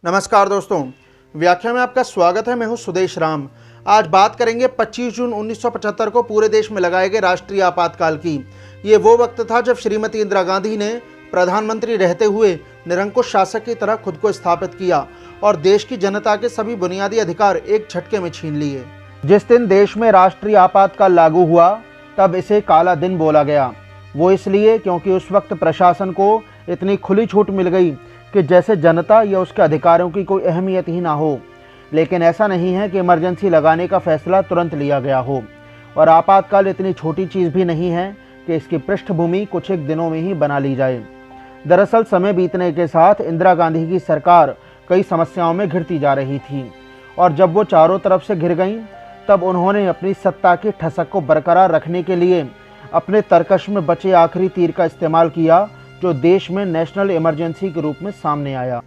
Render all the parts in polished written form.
नमस्कार दोस्तों, व्याख्या में आपका स्वागत है। मैं हूं सुदेश राम। आज बात करेंगे 25 जून 1975 को पूरे देश में लगाए गए राष्ट्रीय आपातकाल की। ये वो वक्त था जब श्रीमती इंदिरा गांधी ने प्रधानमंत्री रहते हुए निरंकुश शासक की तरह खुद को स्थापित किया और देश की जनता के सभी बुनियादी अधिकार एक झटके में छीन लिए। जिस दिन देश में राष्ट्रीय आपातकाल लागू हुआ तब इसे काला दिन बोला गया। वो इसलिए क्योंकि उस वक्त प्रशासन को इतनी खुली छूट मिल गई कि जैसे जनता या उसके अधिकारों की कोई अहमियत ही ना हो। लेकिन ऐसा नहीं है कि इमरजेंसी लगाने का फैसला तुरंत लिया गया हो, और आपातकाल इतनी छोटी चीज़ भी नहीं है कि इसकी पृष्ठभूमि कुछ एक दिनों में ही बना ली जाए। दरअसल समय बीतने के साथ इंदिरा गांधी की सरकार कई समस्याओं में घिरती जा रही थी, और जब वो चारों तरफ से घिर गईं तब उन्होंने अपनी सत्ता की ठसक को बरकरार रखने के लिए अपने तरकश में बचे आखिरी तीर का इस्तेमाल किया, जो देश में नेशनल इमरजेंसी के रूप में सामने आया।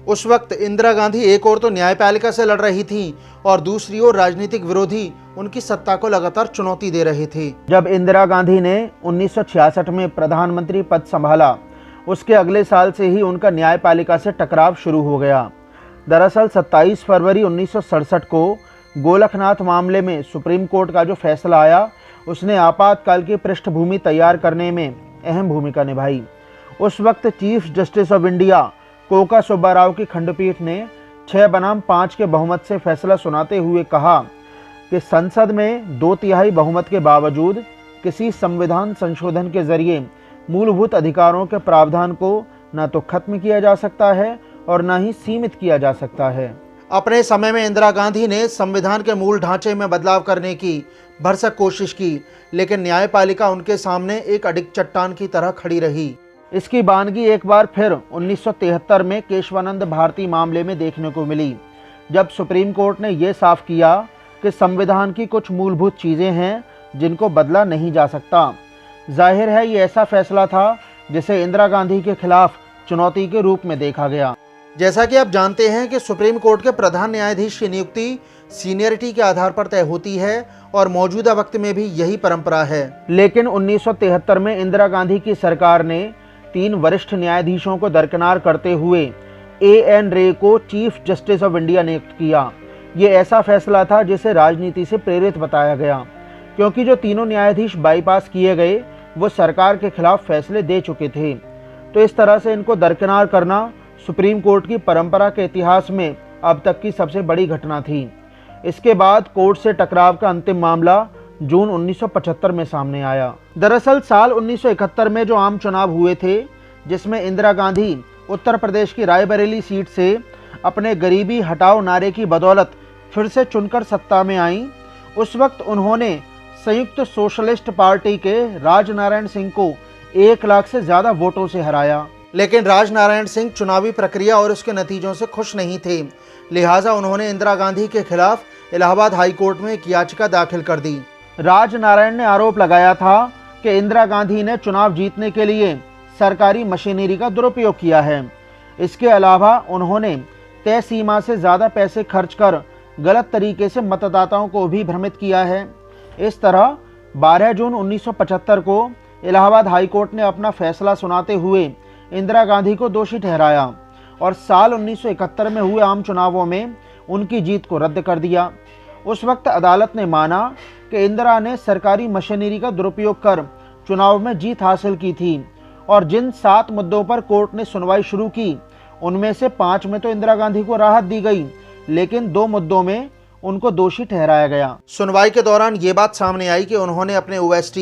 उस वक्त इंदिरा गांधी एक ओर तो न्यायपालिका से लड़ रही थी और दूसरी ओर राजनीतिक विरोधी उनकी सत्ता को लगातार चुनौती दे रहे थे। जब इंदिरा गांधी ने 1966 में प्रधानमंत्री पद संभाला, उसके अगले साल से ही उनका न्यायपालिका से टकराव शुरू हो गया। दरअसल 27 फरवरी 1967 को गोलकनाथ मामले में सुप्रीम कोर्ट का जो फैसला आया, उसने आपातकाल की पृष्ठभूमि तैयार करने में अहम भूमिका निभाई। उस वक्त chief justice of India Coca Subbarao की खंडपीठ ने 6 बनाम 5 के बहुमत से फैसला सुनाते हुए कहा कि संसद में 2/3 बहुमत के बावजूद किसी संविधान संशोधन के जरिए मूलभूत अधिकारों के प्रावधान को न तो खत्म किया जा सकता है और न ही सीमित किया जा सकता है। अपने समय में इंदिरा गांधी ने संविधान के मूल ढांचे में बदलाव करने की भरसक कोशिश की, लेकिन न्यायपालिका उनके सामने एक अडिग चट्टान की तरह खड़ी रही। इसकी बानगी एक बार फिर 1973 में केशवानंद भारती मामले में देखने को मिली, जब सुप्रीम कोर्ट ने यह साफ किया कि संविधान की कुछ मूलभूत चीज़ें हैं जिनको बदला नहीं जा सकता। जाहिर है ये ऐसा फैसला था जिसे इंदिरा गांधी के खिलाफ चुनौती के रूप में देखा गया। जैसा कि आप जानते हैं कि सुप्रीम कोर्ट के प्रधान न्यायाधीश की नियुक्ति सीनियरिटी के आधार पर तय होती है और मौजूदा वक्त में भी यही परंपरा है। लेकिन 1973 में इंदिरा गांधी की सरकार ने 3 वरिष्ठ न्यायाधीशों को दरकिनार करते हुए A.N. रे को चीफ जस्टिस ऑफ इंडिया नियुक्त किया। ये ऐसा फैसला था जिसे राजनीति से प्रेरित बताया गया, क्योंकि जो तीनों न्यायाधीश बाईपास किए गए वो सरकार के खिलाफ फैसले दे चुके थे। तो इस तरह से इनको दरकिनार करना सुप्रीम कोर्ट की परंपरा के इतिहास में अब तक की सबसे बड़ी घटना थी। इसके बाद कोर्ट से टकराव का अंतिम मामला जून 1975 में सामने आया। दरअसल साल 1971 में जो आम चुनाव हुए थे, जिसमें इंदिरा गांधी उत्तर प्रदेश की रायबरेली सीट से अपने गरीबी हटाओ नारे की बदौलत फिर से चुनकर सत्ता में आईं, उस वक्त उन्होंने संयुक्त सोशलिस्ट पार्टी के राजनारायण सिंह को 1 लाख से ज़्यादा वोटों से हराया। लेकिन राजनारायण सिंह चुनावी प्रक्रिया और उसके नतीजों से खुश नहीं थे, लिहाजा उन्होंने इंदिरा गांधी के खिलाफ इलाहाबाद हाई कोर्ट में एक याचिका दाखिल कर दी। राजनारायण ने आरोप लगाया था कि इंदिरा गांधी ने चुनाव जीतने के लिए सरकारी मशीनरी का दुरुपयोग किया है। इसके अलावा उन्होंने तय सीमा से ज़्यादा पैसे खर्च कर गलत तरीके से मतदाताओं को भी भ्रमित किया है। इस तरह 12 जून 1975 को इलाहाबाद हाई कोर्ट ने अपना फैसला सुनाते हुए इंदिरा गांधी को दोषी ठहराया और साल 1971 में हुए आम चुनावों में उनकी जीत को रद्द कर दिया। उस वक्त अदालत ने माना कि इंदिरा ने सरकारी मशीनरी का दुरुपयोग कर चुनाव में जीत हासिल की थी, और जिन 7 मुद्दों पर कोर्ट ने सुनवाई शुरू की, उनमें से 5 में तो इंदिरा गांधी को राहत दी गई, लेकिन 2 मुद्दों में उनको दोषी ठहराया गया। सुनवाई के दौरान ये बात सामने आई कि उन्होंने अपने OST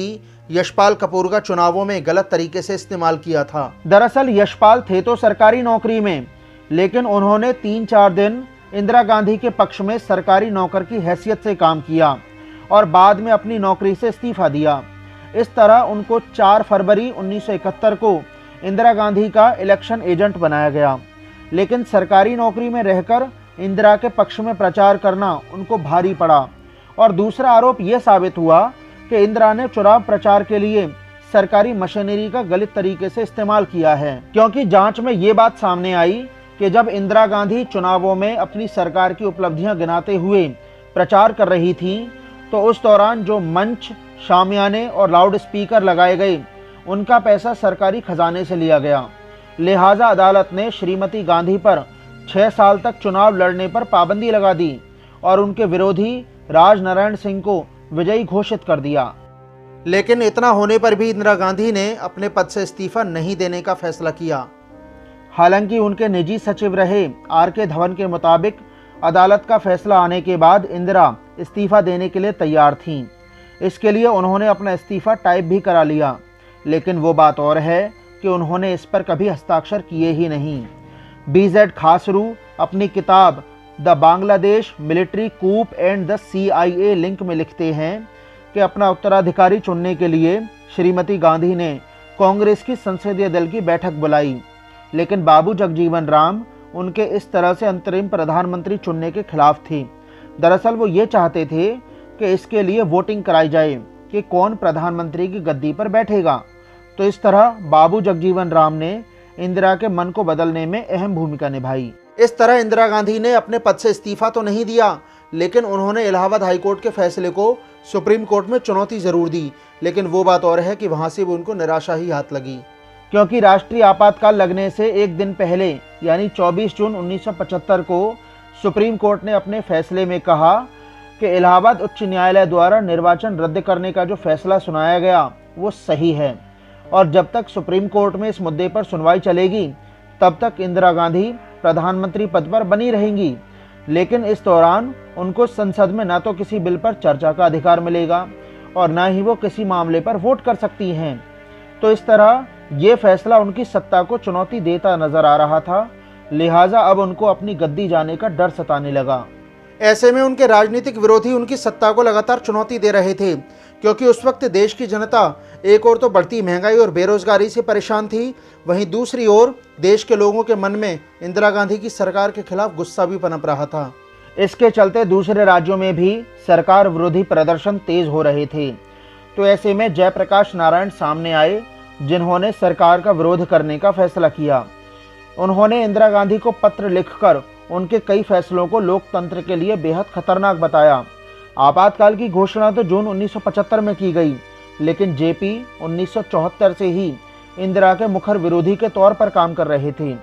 यशपाल कपूर का चुनावों में गलत तरीके से इस्तेमाल किया था। दरअसल यशपाल थे तो सरकारी नौकरी में, लेकिन उन्होंने 3-4 दिन इंदिरा गांधी के पक्ष में सरकारी नौकर की हैसियत से काम किया और बाद में अपनी नौकरी से इस्तीफा दिया। इस तरह उनको 4 फरवरी 1971 को इंदिरा गांधी का इलेक्शन एजेंट बनाया गया, लेकिन सरकारी नौकरी में रहकर इंदिरा के पक्ष में प्रचार करना उनको भारी पड़ा। और दूसरा आरोप यह साबित हुआ कि इंदिरा ने चुनाव प्रचार के लिए सरकारी मशीनरी का गलत तरीके से इस्तेमाल किया है, क्योंकि जांच में ये बात सामने आई कि जब इंदिरा गांधी चुनावों में अपनी सरकार की उपलब्धियां गिनाते हुए प्रचार कर रही थी, तो उस दौरान जो मंच, शामियाने और लाउड स्पीकर लगाए गए, उनका पैसा सरकारी खजाने से लिया गया। लिहाजा अदालत ने श्रीमती गांधी पर 6 साल तक चुनाव लड़ने पर पाबंदी लगा दी और उनके विरोधी राजनारायण सिंह को विजयी घोषित कर दिया। लेकिन इतना होने पर भी इंदिरा गांधी ने अपने पद से इस्तीफा नहीं देने का फैसला किया। हालांकि उनके निजी सचिव रहे R.K. धवन के मुताबिक अदालत का फैसला आने के बाद इंदिरा इस्तीफा देने के लिए तैयार थीं। इसके लिए उन्होंने अपना इस्तीफा टाइप भी करा लिया, लेकिन वो बात और है कि उन्होंने इस पर कभी हस्ताक्षर किए ही नहीं। BZ खासरू अपनी किताब the Bangladesh military coup and the CIA link में लिखते हैं कि अपना उत्तराधिकारी चुनने के लिए श्रीमती गांधी ने कांग्रेस की संसदीय दल की बैठक बुलाई, लेकिन बाबू जगजीवन राम उनके इस तरह से अंतरिम प्रधानमंत्री चुनने के खिलाफ थी। दरअसल वो ये चाहते थे कि इसके लिए वोटिंग कराई जाए कि कौन प्रधानमंत्री की गद्दी पर बैठेगा। तो इस तरह बाबू जगजीवन राम ने इंदिरा के मन को बदलने में अहम भूमिका निभाई। इस तरह इंदिरा गांधी ने अपने पद से इस्तीफा तो नहीं दिया, लेकिन उन्होंने इलाहाबाद हाईकोर्ट के फैसले को सुप्रीम कोर्ट में चुनौती जरूर दी। लेकिन वो बात और है कि वहां से भी उनको निराशा ही हाथ लगी, क्योंकि राष्ट्रीय आपातकाल लगने से एक दिन पहले यानी 24 जून 1975 को सुप्रीम कोर्ट ने अपने फैसले में कहा कि इलाहाबाद उच्च न्यायालय द्वारा निर्वाचन रद्द करने का जो फैसला सुनाया गया वो सही है और जब तक सुप्रीम कोर्ट में इस मुद्दे पर सुनवाई चलेगी तब तक इंदिरा गांधी प्रधानमंत्री पद पर बनी रहेंगी। लेकिन इस दौरान उनको संसद में न तो किसी बिल पर चर्चा का अधिकार मिलेगा और न ही वो किसी मामले पर वोट कर सकती हैं। तो इस तरह ये फैसला उनकी सत्ता को चुनौती देता नजर आ रहा था, लिहाजा अब उनको अपनी गद्दी जाने का डर सताने लगा। ऐसे में उनके राजनीतिक विरोधी उनकी सत्ता को लगातार चुनौती दे रहे थे, क्योंकि उस वक्त देश की जनता एक ओर तो बढ़ती महंगाई और बेरोजगारी से परेशान थी, वहीं दूसरी ओर देश के लोगों के मन में इंदिरा गांधी की सरकार के खिलाफ गुस्सा भी पनप रहा था। इसके चलते दूसरे राज्यों में भी सरकार विरोधी प्रदर्शन तेज हो रहे थे। तो ऐसे में जयप्रकाश नारायण सामने आए, जिन्होंने सरकार का विरोध करने का फैसला किया। उन्होंने इंदिरा गांधी को पत्र लिखकर उनके कई फैसलों को लोकतंत्र के लिए बेहद खतरनाक बताया। आपातकाल की घोषणा तो जून 1975 में की गई, लेकिन जेपी 1974 से ही इंदिरा के मुखर विरोधी के तौर पर काम कर रहे थे।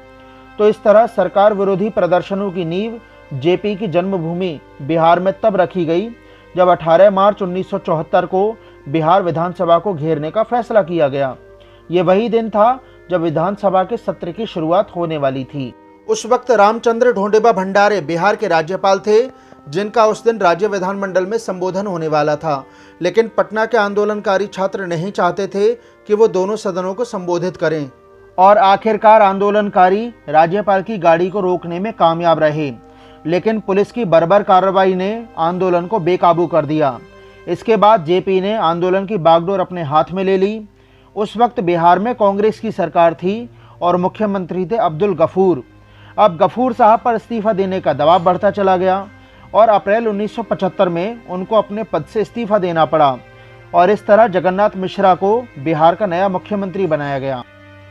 तो इस तरह सरकार विरोधी प्रदर्शनों की नींव जेपी की जन्मभूमि बिहार में तब रखी गई जब 18 मार्च 1974 को बिहार विधानसभा को घेरने का फैसला किया गया। ये वही दिन था जब विधानसभा के सत्र की शुरुआत होने वाली थी। उस वक्त रामचंद्र ढोंडेबा भंडारे बिहार के राज्यपाल थे, जिनका उस दिन राज्य विधानमंडल में संबोधन होने वाला था। लेकिन पटना के आंदोलनकारी छात्र नहीं चाहते थे कि वो दोनों सदनों को संबोधित करें और आखिरकार आंदोलनकारी राज्यपाल की गाड़ी को रोकने में कामयाब रहे, लेकिन पुलिस की बर्बर कार्रवाई ने आंदोलन को बेकाबू कर दिया। इसके बाद जेपी ने आंदोलन की बागडोर अपने हाथ में ले ली। उस वक्त बिहार में कांग्रेस की सरकार थी और मुख्यमंत्री थे अब्दुल गफूर। अब गफूर साहब पर इस्तीफा देने का दबाव बढ़ता चला गया और अप्रैल 1975 में उनको अपने पद से इस्तीफा देना पड़ा और इस तरह जगन्नाथ मिश्रा को बिहार का नया मुख्यमंत्री बनाया गया।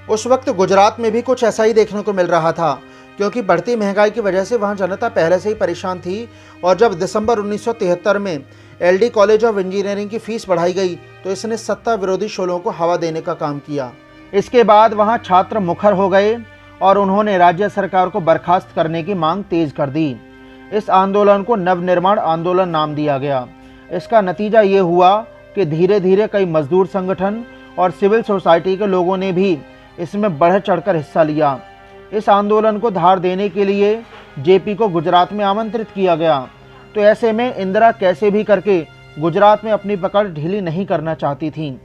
उस वक्त गुजरात में भी कुछ ऐसा ही देखने को मिल रहा था, क्योंकि बढ़ती महंगाई की वजह से वहां जनता पहले से ही परेशान थी और जब दिसंबर 1973 में LD कॉलेज ऑफ इंजीनियरिंग की फीस बढ़ाई गई तो इसने सत्ता विरोधी शोलों को हवा देने का काम किया। इसके बाद वहां छात्र मुखर हो गए और उन्होंने राज्य सरकार को बर्खास्त करने की मांग तेज कर दी। इस आंदोलन को नवनिर्माण आंदोलन नाम दिया गया। इसका नतीजा ये हुआ कि धीरे धीरे कई मजदूर संगठन और सिविल सोसाइटी के लोगों ने भी इसमें बढ़ चढ़कर हिस्सा लिया। इस आंदोलन को धार देने के लिए जेपी को गुजरात में आमंत्रित किया गया। तो ऐसे में इंदिरा कैसे भी करके गुजरात में अपनी पकड़ ढीली नहीं करना चाहती थीं।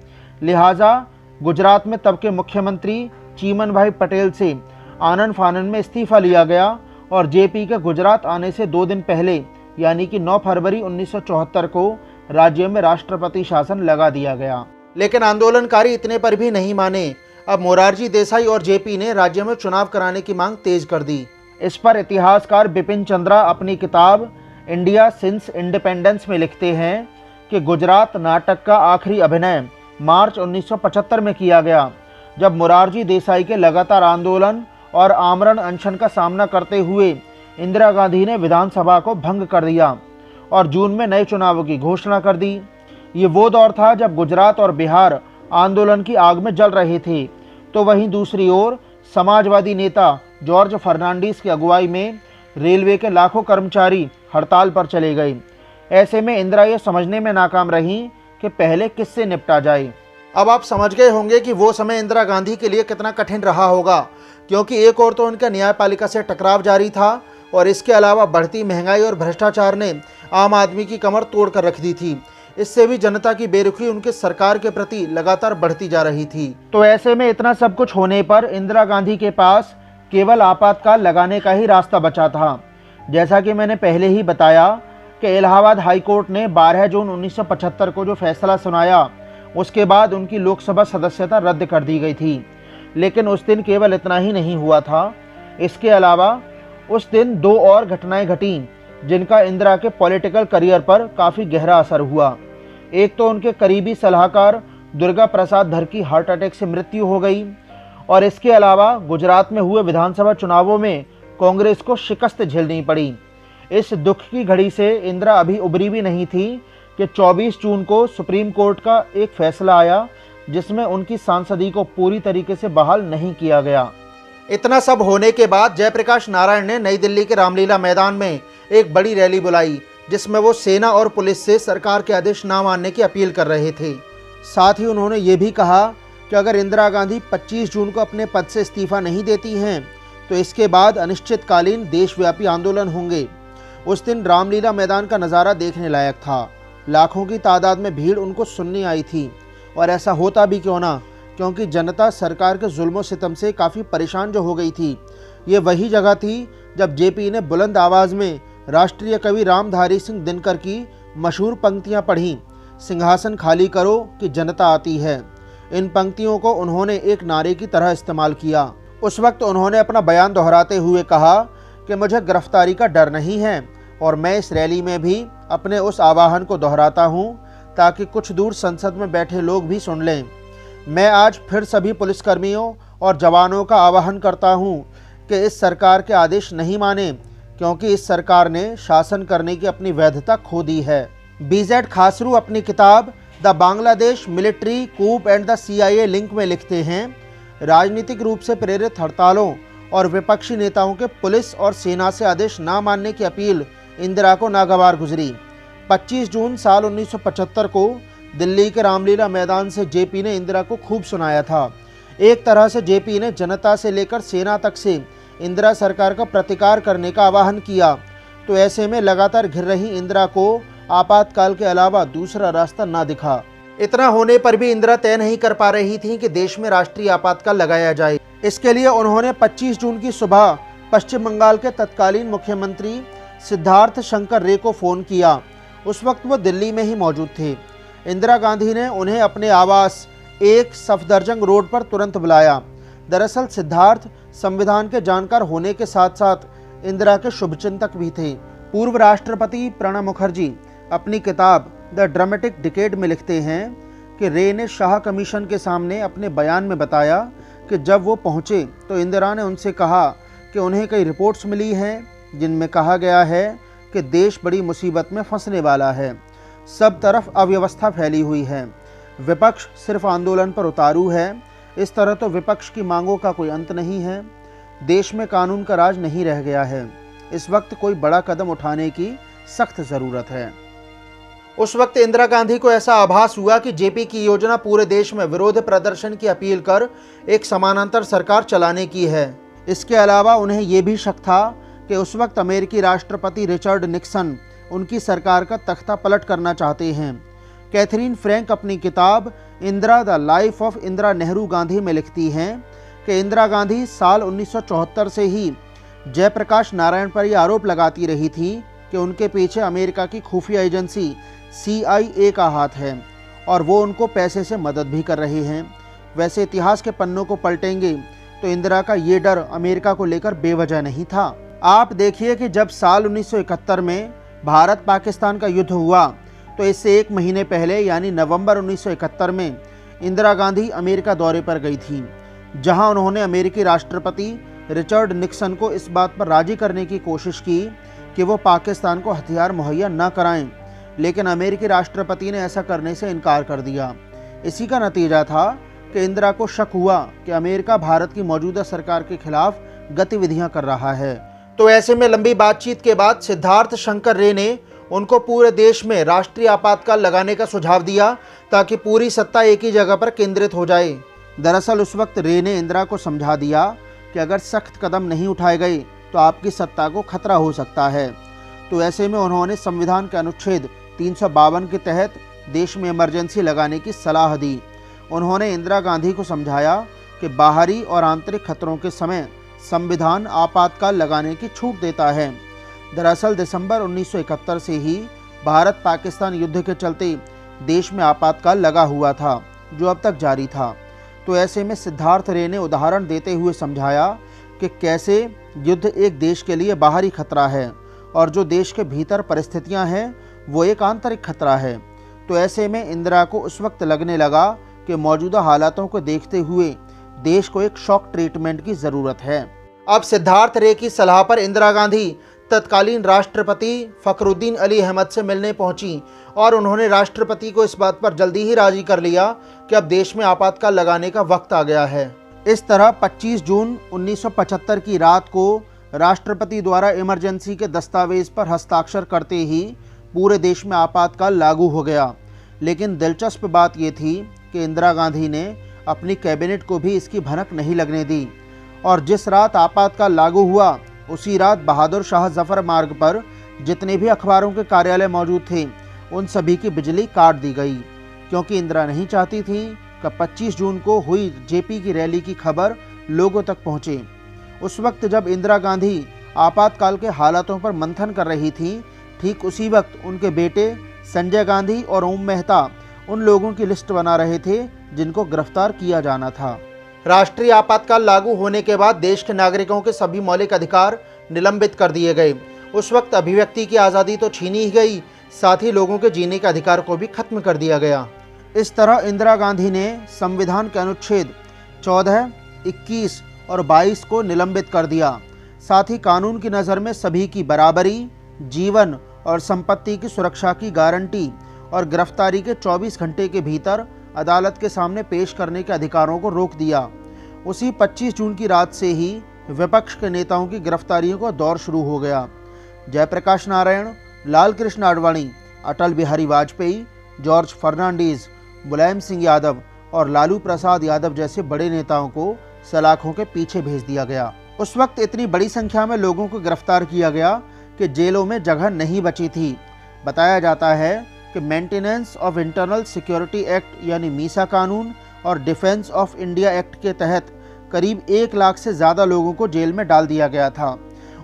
लिहाजा गुजरात में तब के मुख्यमंत्री चीमन भाई पटेल से आनन फानन में इस्तीफा लिया गया और जेपी के गुजरात आने से 2 दिन पहले यानी कि 9 फरवरी 1974 को राज्य में राष्ट्रपति शासन लगा दिया गया। लेकिन आंदोलनकारी इतने पर भी नहीं माने। अब मोरारजी देसाई और जेपी ने राज्य में चुनाव कराने की मांग तेज कर दी। इस पर इतिहासकार बिपिन चंद्रा अपनी किताब इंडिया सिंस इंडिपेंडेंस में लिखते हैं कि गुजरात नाटक का आखिरी अभिनय मार्च 1975 में किया गया, जब मोरारजी देसाई के लगातार आंदोलन और आमरण अनशन का सामना करते हुए इंदिरा गांधी ने विधानसभा को भंग कर दिया और जून में नए चुनावों की घोषणा कर दी। ये वो दौर था जब गुजरात और बिहार आंदोलन की आग में जल रहे थे, तो वहीं दूसरी ओर समाजवादी नेता जॉर्ज फर्नांडीज की अगुवाई में रेलवे के लाखों कर्मचारी हड़ताल पर चले गए। ऐसे में इंदिरा ये समझने में नाकाम रहीं कि पहले किससे निपटा जाए। अब आप समझ गए होंगे कि वो समय इंदिरा गांधी के लिए कितना कठिन रहा होगा, क्योंकि एक और तो उनका न्यायपालिका से टकराव जारी था और इसके अलावा बढ़ती महंगाई और भ्रष्टाचार ने आम आदमी की कमर तोड़ कर रख दी थी। इससे भी जनता की बेरुखी उनके सरकार के प्रति लगातार बढ़ती जा रही थी। तो ऐसे में इतना सब कुछ होने पर इंदिरा गांधी के पास केवल आपातकाल लगाने का ही रास्ता बचा था। जैसा कि मैंने पहले ही बताया कि इलाहाबाद हाई कोर्ट ने 12 जून 1975 को जो फैसला सुनाया, उसके बाद उनकी लोकसभा सदस्यता रद्द कर दी गई थी। लेकिन उस दिन केवल इतना ही नहीं हुआ था। इसके अलावा उस दिन 2 और घटनाएं घटीं जिनका इंदिरा के पॉलिटिकल करियर पर काफ़ी गहरा असर हुआ। एक तो उनके करीबी सलाहकार दुर्गा प्रसाद धर की हार्ट अटैक से मृत्यु हो गई और इसके अलावा गुजरात में हुए विधानसभा चुनावों में कांग्रेस को शिकस्त झेलनी पड़ी। इस दुख की घड़ी से इंदिरा अभी उबरी भी नहीं थी कि 24 जून को सुप्रीम कोर्ट का एक फैसला आया जिसमें उनकी सांसदी को पूरी तरीके से बहाल नहीं किया गया। इतना सब होने के बाद जयप्रकाश नारायण ने नई दिल्ली के रामलीला मैदान में एक बड़ी रैली बुलाई जिसमें वो सेना और पुलिस से सरकार के आदेश ना मानने की अपील कर रहे थे। साथ ही उन्होंने ये भी कहा कि अगर इंदिरा गांधी 25 जून को अपने पद से इस्तीफा नहीं देती हैं तो इसके बाद अनिश्चितकालीन देशव्यापी आंदोलन होंगे। उस दिन रामलीला मैदान का नज़ारा देखने लायक था। लाखों की तादाद में भीड़ उनको सुनने आई थी और ऐसा होता भी क्यों ना, क्योंकि जनता सरकार के जुल्म सितम से काफ़ी परेशान जो हो गई थी। ये वही जगह थी जब जेपी ने बुलंद आवाज़ में राष्ट्रीय कवि रामधारी सिंह दिनकर की मशहूर पंक्तियां पढ़ीं, सिंहासन खाली करो कि जनता आती है। इन पंक्तियों को उन्होंने एक नारे की तरह इस्तेमाल किया। उस वक्त उन्होंने अपना बयान दोहराते हुए कहा कि मुझे गिरफ्तारी का डर नहीं है और मैं इस रैली में भी अपने उस आह्वान को दोहराता हूँ ताकि कुछ दूर संसद में बैठे लोग भी सुन लें। मैं आज फिर सभी पुलिसकर्मियों और जवानों का आह्वान करता हूँ कि इस सरकार के आदेश नहीं माने, क्योंकि इस सरकार ने शासन करने की अपनी वैधता खो दी है। बीजेड खासरू अपनी किताब the Bangladesh military coup and the CIA link में लिखते हैं, राजनीतिक रूप से प्रेरित हड़तालों और विपक्षी नेताओं के पुलिस और सेना से आदेश ना मानने की अपील इंदिरा को नागवार गुजरी। 25 जून साल 1975 को दिल्ली के रामलीला मैदान से जेपी ने इंदिरा को खूब सुनाया था। एक तरह से जेपी ने जनता से लेकर सेना तक से इंदिरा सरकार का प्रतिकार करने का आह्वान किया। तो ऐसे में लगातार घिर रही इंदिरा को आपातकाल के अलावा दूसरा रास्ता ना दिखा। इतना होने पर भी इंदिरा तय नहीं कर पा रही थी कि देश में राष्ट्रीय आपातकाल लगाया जाए। इसके लिए उन्होंने 25 जून की सुबह पश्चिम बंगाल के तत्कालीन मुख्यमंत्री सिद्धार्थ शंकर रे को फ़ोन किया। उस वक्त वो दिल्ली में ही मौजूद थे। इंदिरा गांधी ने उन्हें अपने आवास 1 सफदरजंग रोड पर तुरंत बुलाया। दरअसल सिद्धार्थ संविधान के जानकार होने के साथ साथ इंदिरा के शुभचिंतक भी थे। पूर्व राष्ट्रपति प्रणब मुखर्जी अपनी किताब द ड्रामेटिक डिकेड में लिखते हैं कि रे ने शाह कमीशन के सामने अपने बयान में बताया कि जब वो पहुंचे तो इंदिरा ने उनसे कहा कि उन्हें कई रिपोर्ट्स मिली हैं जिनमें कहा गया है कि देश बड़ी मुसीबत में फंसने वाला है, सब तरफ अव्यवस्था फैली हुई है, विपक्ष सिर्फ आंदोलन पर उतारू है, इस तरह तो विपक्ष की मांगों का कोई अंत नहीं है, देश में कानून का राज नहीं रह गया है, इस वक्त कोई बड़ा कदम उठाने की सख्त ज़रूरत है। उस वक्त इंदिरा गांधी को ऐसा आभास हुआ कि जेपी की योजना पूरे देश में विरोध प्रदर्शन की अपील कर एक समानांतर सरकार चलाने की है। इसके अलावा उन्हें यह भी शक था कि उस वक्त अमेरिकी राष्ट्रपति रिचर्ड निक्सन उनकी सरकार का तख्ता पलट करना चाहते हैं। कैथरीन फ्रैंक अपनी किताब Indira the life of Indira Nehru Gandhi में लिखती हैं कि इंदिरा गांधी साल 1974 से ही जयप्रकाश नारायण पर यह आरोप लगाती रही थी कि उनके पीछे अमेरिका की खुफिया एजेंसी CIA का हाथ है और वो उनको पैसे से मदद भी कर रहे हैं। वैसे इतिहास के पन्नों को पलटेंगे तो इंदिरा का ये डर अमेरिका को लेकर बेवजह नहीं था। आप देखिए कि जब साल 1971 में भारत पाकिस्तान का युद्ध हुआ तो इससे 1 महीने पहले यानी नवंबर 1971 में इंदिरा गांधी अमेरिका दौरे पर गई थी, जहां उन्होंने अमेरिकी राष्ट्रपति रिचर्ड निक्सन को इस बात पर राजी करने की कोशिश की कि वो पाकिस्तान को हथियार मुहैया न कराएं, लेकिन अमेरिकी राष्ट्रपति ने ऐसा करने से इनकार कर दिया। इसी का नतीजा था कि इंदिरा को शक हुआ कि अमेरिका भारत की मौजूदा सरकार के खिलाफ गतिविधियां कर रहा है। तो ऐसे में लंबी बातचीत के बाद सिद्धार्थ शंकर रे ने उनको पूरे देश में राष्ट्रीय आपातकाल लगाने का सुझाव दिया ताकि पूरी सत्ता एक ही जगह पर केंद्रित हो जाए। दरअसल उस वक्त रे ने इंदिरा को समझा दिया कि अगर सख्त कदम नहीं उठाए गए तो आपकी सत्ता को खतरा हो सकता है। तो ऐसे में उन्होंने संविधान के अनुच्छेद 352 के तहत देश में इमरजेंसी लगाने की सलाह दी। उन्होंने इंदिरा गांधी को समझाया कि बाहरी और आंतरिक खतरों के समय संविधान आपातकाल लगाने की छूट देता है। दरअसल दिसंबर 1971 से ही भारत पाकिस्तान युद्ध के चलते देश में आपातकाल लगा हुआ था, जो अब तक जारी था। तो ऐसे में सिद्धार्थ रे ने उदाहरण देते हुए समझाया कि कैसे युद्ध एक देश के लिए बाहरी खतरा है और जो देश के भीतर परिस्थितियां हैं वो एक आंतरिक खतरा है। तो ऐसे में इंदिरा को उस वक्त लगने लगा कि मौजूदा हालातों को देखते हुए देश को एक शॉक ट्रीटमेंट की ज़रूरत है। अब सिद्धार्थ रे की सलाह पर इंदिरा गांधी तत्कालीन राष्ट्रपति फखरुद्दीन अली अहमद से मिलने पहुंची और उन्होंने राष्ट्रपति को इस बात पर जल्दी ही राजी कर लिया कि अब देश में आपातकाल लगाने का वक्त आ गया है। इस तरह 25 जून 1975 की रात को राष्ट्रपति द्वारा इमरजेंसी के दस्तावेज पर हस्ताक्षर करते ही पूरे देश में आपातकाल लागू हो गया। लेकिन दिलचस्प बात यह थी कि इंदिरा गांधी ने अपनी कैबिनेट को भी इसकी भनक नहीं लगने दी और जिस रात आपातकाल लागू हुआ उसी रात बहादुर शाह जफर मार्ग पर जितने भी अखबारों के कार्यालय मौजूद थे उन सभी की बिजली काट दी गई, क्योंकि इंदिरा नहीं चाहती थी कि 25 जून को हुई जेपी की रैली की खबर लोगों तक पहुंचे। उस वक्त जब इंदिरा गांधी आपातकाल के हालातों पर मंथन कर रही थी, ठीक उसी वक्त उनके बेटे संजय गांधी और ओम मेहता उन लोगों की लिस्ट बना रहे थे जिनको गिरफ्तार किया जाना था। राष्ट्रीय आपातकाल लागू होने के बाद देश के नागरिकों के सभी मौलिक अधिकार निलंबित कर दिए गए। उस वक्त अभिव्यक्ति की आज़ादी तो छीनी ही गई, साथ ही लोगों के जीने के अधिकार को भी खत्म कर दिया गया। इस तरह इंदिरा गांधी ने संविधान के अनुच्छेद 14, 21 और 22 को निलंबित कर दिया। साथ ही कानून की नज़र में सभी की बराबरी, जीवन और संपत्ति की सुरक्षा की गारंटी और गिरफ्तारी के 24 घंटे के भीतर अदालत के सामने पेश करने के अधिकारों को रोक दिया। उसी 25 जून की रात से ही विपक्ष के नेताओं की गिरफ्तारियों का दौर शुरू हो गया। जयप्रकाश नारायण, लाल कृष्ण आडवाणी, अटल बिहारी वाजपेयी, जॉर्ज फर्नांडीज, मुलायम सिंह यादव और लालू प्रसाद यादव जैसे बड़े नेताओं को सलाखों के पीछे भेज दिया गया। उस वक्त इतनी बड़ी संख्या में लोगों को गिरफ्तार किया गया कि जेलों में जगह नहीं बची थी। बताया जाता है कि maintenance of internal security act यानी मीसा कानून और डिफेंस ऑफ इंडिया एक्ट के तहत करीब 1 लाख से ज़्यादा लोगों को जेल में डाल दिया गया था।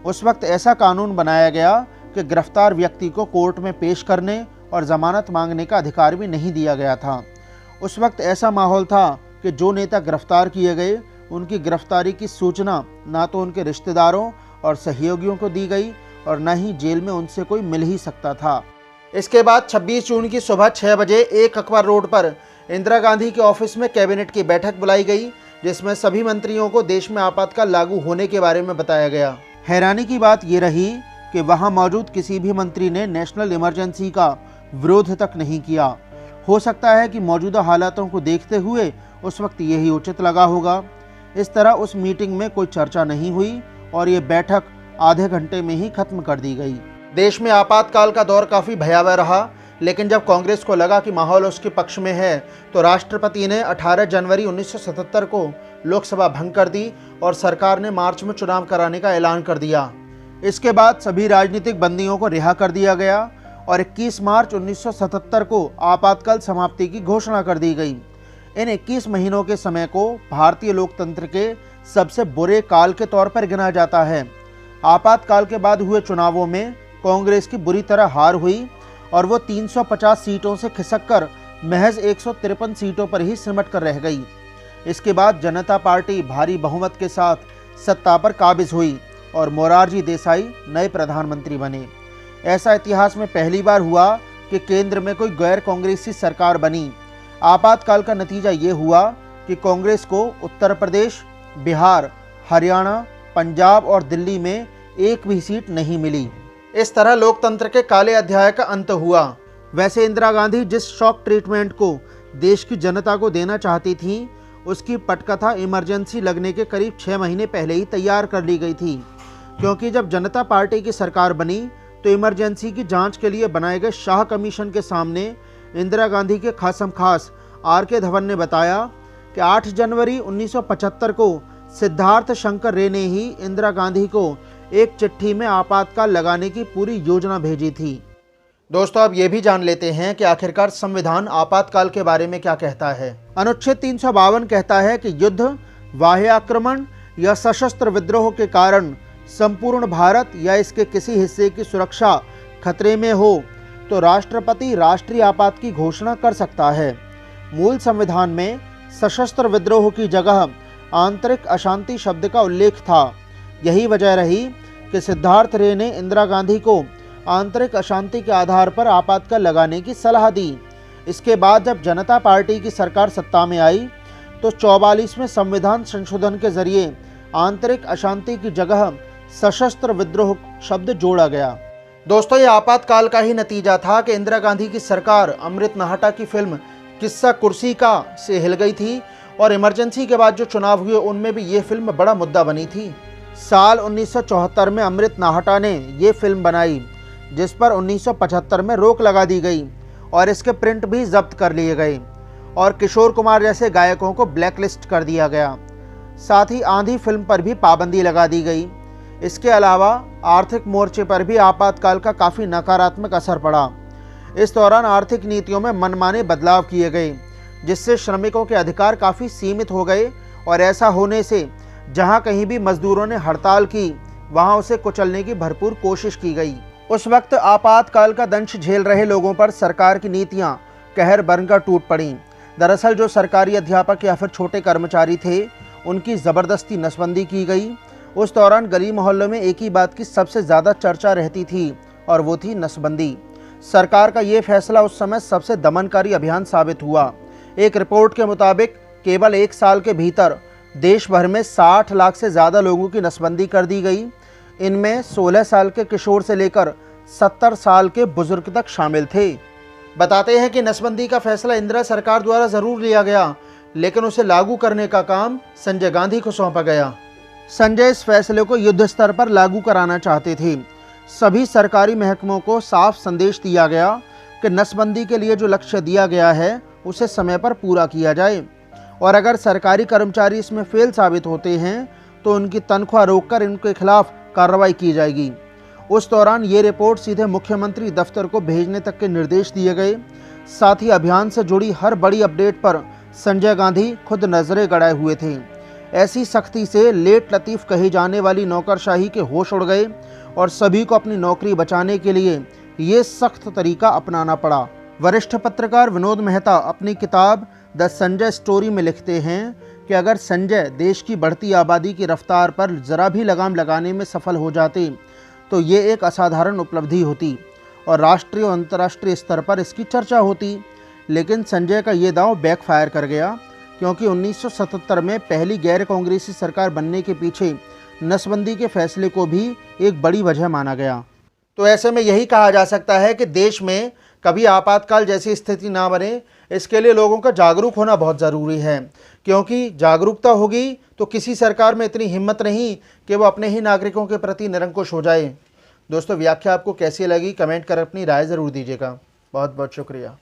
उस वक्त ऐसा कानून बनाया गया कि गिरफ्तार व्यक्ति को कोर्ट में पेश करने और ज़मानत मांगने का अधिकार भी नहीं दिया गया था। उस वक्त ऐसा माहौल था कि जो नेता गिरफ्तार किए गए उनकी गिरफ्तारी की सूचना ना तो उनके रिश्तेदारों और सहयोगियों को दी गई और न ही जेल में उनसे कोई मिल ही सकता था। इसके बाद 26 जून की सुबह 6 बजे एक अकबर रोड पर इंदिरा गांधी के ऑफिस में कैबिनेट की बैठक बुलाई गई, जिसमें सभी मंत्रियों को देश में आपातकाल लागू होने के बारे में बताया गया। हैरानी की बात ये रही कि वहां मौजूद किसी भी मंत्री ने नेशनल इमरजेंसी का विरोध तक नहीं किया। हो सकता है कि मौजूदा हालातों को देखते हुए उस वक्त यही उचित लगा होगा। इस तरह उस मीटिंग में कोई चर्चा नहीं हुई और ये बैठक आधे घंटे में ही खत्म कर दी गई। देश में आपातकाल का दौर काफ़ी भयावह रहा, लेकिन जब कांग्रेस को लगा कि माहौल उसके पक्ष में है तो राष्ट्रपति ने 18 जनवरी 1977 को लोकसभा भंग कर दी और सरकार ने मार्च में चुनाव कराने का ऐलान कर दिया। इसके बाद सभी राजनीतिक बंदियों को रिहा कर दिया गया और 21 मार्च 1977 को आपातकाल समाप्ति की घोषणा कर दी गई। इन 21 महीनों के समय को भारतीय लोकतंत्र के सबसे बुरे काल के तौर पर गिना जाता है। आपातकाल के बाद हुए चुनावों में कांग्रेस की बुरी तरह हार हुई और वो 350 सीटों से खिसककर महज 153 सीटों पर ही सिमट कर रह गई। इसके बाद जनता पार्टी भारी बहुमत के साथ सत्ता पर काबिज हुई और मोरारजी देसाई नए प्रधानमंत्री बने। ऐसा इतिहास में पहली बार हुआ कि केंद्र में कोई गैर कांग्रेसी सरकार बनी। आपातकाल का नतीजा ये हुआ कि कांग्रेस को उत्तर प्रदेश, बिहार, हरियाणा, पंजाब और दिल्ली में एक भी सीट नहीं मिली। इस तरह लोकतंत्र के काले अध्याय का अंत हुआ। वैसे इंदिरा गांधी जिस शॉक ट्रीटमेंट को देश की जनता को देना चाहती थी, उसकी पटकथा इमरजेंसी लगने के करीब 6 महीने पहले ही तैयार कर ली गई थी, क्योंकि जब जनता पार्टी की सरकार बनी तो इमरजेंसी की जांच के लिए बनाए गए शाह कमीशन के सामने इंदिरा गांधी के खासम खास RK धवन ने बताया कि 8 जनवरी 1975 को सिद्धार्थ शंकर रे ने ही इंदिरा गांधी को एक चिट्ठी में आपातकाल लगाने की पूरी योजना भेजी थी। दोस्तों, अब ये भी जान लेते हैं कि आखिरकार संविधान आपातकाल के बारे में क्या कहता है। अनुच्छेद 352 कहता है कि युद्ध, बाह्य आक्रमण या सशस्त्र विद्रोह के कारण संपूर्ण भारत या इसके किसी हिस्से की सुरक्षा खतरे में हो तो राष्ट्रपति राष्ट्रीय आपात की घोषणा कर सकता है। मूल संविधान में सशस्त्र विद्रोह की जगह आंतरिक अशांति शब्द का उल्लेख था। यही वजह रही कि सिद्धार्थ रे ने इंदिरा गांधी को आंतरिक अशांति के आधार पर आपातकाल लगाने की सलाह दी। इसके बाद जब जनता पार्टी की सरकार सत्ता में आई तो 44वें संविधान संशोधन के जरिए आंतरिक अशांति की जगह सशस्त्र विद्रोह शब्द जोड़ा गया। दोस्तों, ये आपातकाल का ही नतीजा था कि इंदिरा गांधी की सरकार अमृत नाहटा की फिल्म किस्सा कुर्सी का से हिल गई थी और इमरजेंसी के बाद जो चुनाव हुए उनमें भी ये फिल्म बड़ा मुद्दा बनी थी। साल 1974 में अमृत नाहटा ने ये फिल्म बनाई, जिस पर 1975 में रोक लगा दी गई और इसके प्रिंट भी जब्त कर लिए गए और किशोर कुमार जैसे गायकों को ब्लैकलिस्ट कर दिया गया। साथ ही आंधी फिल्म पर भी पाबंदी लगा दी गई। इसके अलावा आर्थिक मोर्चे पर भी आपातकाल का काफ़ी नकारात्मक असर पड़ा। इस दौरान आर्थिक नीतियों में मनमाने बदलाव किए गए, जिससे श्रमिकों के अधिकार काफ़ी सीमित हो गए और ऐसा होने से जहां कहीं भी मजदूरों ने हड़ताल की वहां उसे कुचलने की भरपूर कोशिश की गई। उस वक्त आपातकाल का दंश झेल रहे लोगों पर सरकार की नीतियां कहर बनकर टूट पड़ीं। दरअसल जो सरकारी अध्यापक या फिर छोटे कर्मचारी थे, उनकी ज़बरदस्ती नसबंदी की गई। उस दौरान गली मोहल्लों में एक ही बात की सबसे ज़्यादा चर्चा रहती थी और वो थी नसबंदी। सरकार का ये फैसला उस समय सबसे दमनकारी अभियान साबित हुआ। एक रिपोर्ट के मुताबिक केवल 1 साल के भीतर देश भर में 60 लाख से ज़्यादा लोगों की नसबंदी कर दी गई। इनमें 16 साल के किशोर से लेकर 70 साल के बुजुर्ग तक शामिल थे। बताते हैं कि नसबंदी का फैसला इंदिरा सरकार द्वारा ज़रूर लिया गया, लेकिन उसे लागू करने का काम संजय गांधी को सौंपा गया। संजय इस फैसले को युद्ध स्तर पर लागू कराना चाहते थे। सभी सरकारी महकमों को साफ संदेश दिया गया कि नसबंदी के लिए जो लक्ष्य दिया गया है उसे समय पर पूरा किया जाए और अगर सरकारी कर्मचारी इसमें फेल साबित होते हैं तो उनकी तनख्वाह रोककर इनके खिलाफ कार्रवाई की जाएगी। उस दौरान ये रिपोर्ट सीधे मुख्यमंत्री दफ्तर को भेजने तक के निर्देश दिए गए। साथ ही अभियान से जुड़ी हर बड़ी अपडेट पर संजय गांधी खुद नजरें गड़ाए हुए थे। ऐसी सख्ती से लेट लतीफ़ कही जाने वाली नौकरशाही के होश उड़ गए और सभी को अपनी नौकरी बचाने के लिए ये सख्त तरीका अपनाना पड़ा। वरिष्ठ पत्रकार विनोद मेहता अपनी किताब द संजय स्टोरी में लिखते हैं कि अगर संजय देश की बढ़ती आबादी की रफ्तार पर ज़रा भी लगाम लगाने में सफल हो जाते तो ये एक असाधारण उपलब्धि होती और राष्ट्रीय और अंतर्राष्ट्रीय स्तर पर इसकी चर्चा होती। लेकिन संजय का ये दांव बैकफायर कर गया, क्योंकि 1977 में पहली गैर कांग्रेसी सरकार बनने के पीछे नसबंदी के फैसले को भी एक बड़ी वजह माना गया। तो ऐसे में यही कहा जा सकता है कि देश में कभी आपातकाल जैसी स्थिति ना बने, इसके लिए लोगों का जागरूक होना बहुत ज़रूरी है, क्योंकि जागरूकता होगी तो किसी सरकार में इतनी हिम्मत नहीं कि वो अपने ही नागरिकों के प्रति निरंकुश हो जाए। दोस्तों, व्याख्या आपको कैसी लगी कमेंट कर अपनी राय ज़रूर दीजिएगा। बहुत बहुत शुक्रिया।